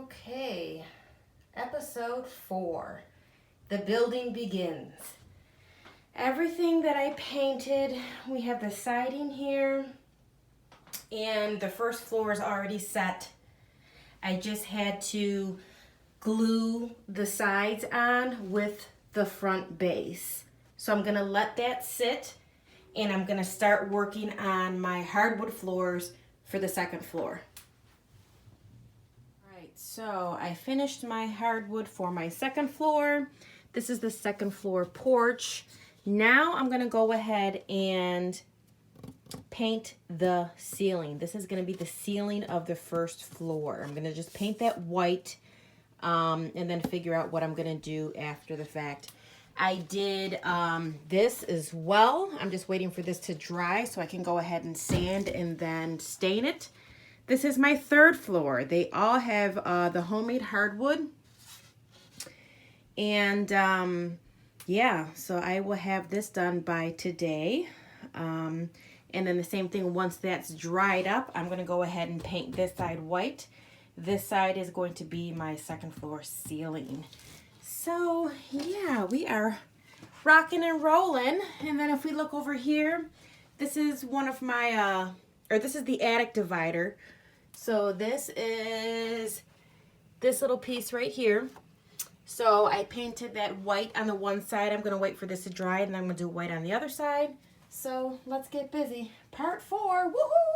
Okay, episode 4. The building begins. Everything that I painted, we have the siding here, and the first floor is already set. I just had to glue the sides on with the front base. So I'm gonna let that sit, and I'm gonna start working on my hardwood floors for the second floor. So I finished my hardwood for my second floor. This is the second floor porch. Now I'm gonna go ahead and paint the ceiling. This is gonna be the ceiling of the first floor. I'm gonna just paint that white and then figure out what I'm gonna do after the fact. I did this as well. I'm just waiting for this to dry so I can go ahead and sand and then stain it. This is my third floor. They all have the homemade hardwood. And yeah, so I will have this done by today. And then the same thing, once that's dried up, I'm gonna go ahead and paint this side white. This side is going to be my second floor ceiling. So yeah, we are rocking and rolling. And then if we look over here, this is one of my, this is the attic divider. So this is this little piece right here. So I painted that white on the one side. I'm gonna wait for this to dry and then I'm gonna do white on the other side. So let's get busy. Part 4, woohoo!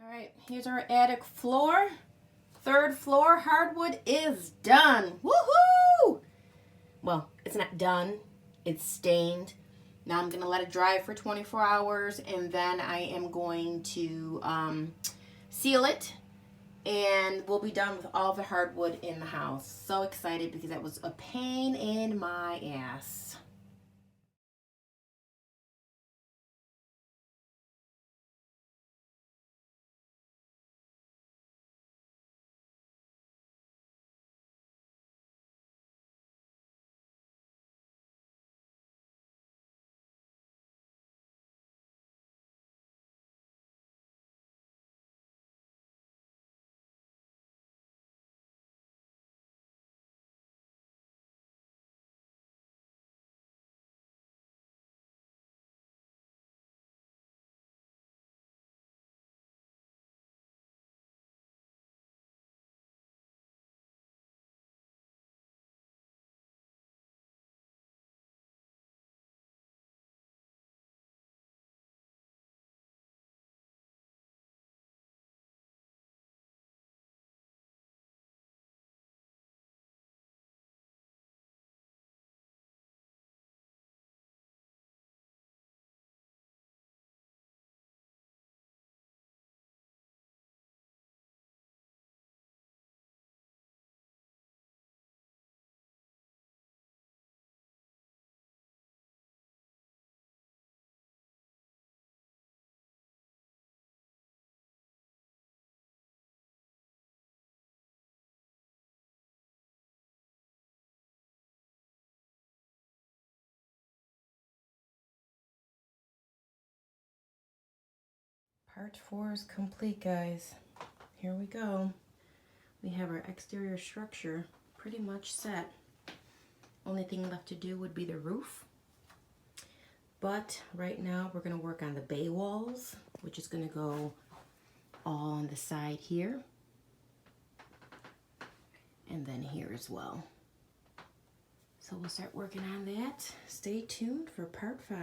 All right, here's our attic floor. Third floor hardwood is done. Woohoo! Well, it's not done. It's stained. Now I'm going to let it dry for 24 hours and then I am going to seal it and we'll be done with all the hardwood in the house. So excited because that was a pain in my ass. Part 4 is complete, guys. Here we go. We have our exterior structure pretty much set. Only thing left to do would be the roof. But right now we're going to work on the bay walls, which is going to go all on the side here. and then here as well. So we'll start working on that. Stay tuned for part 5.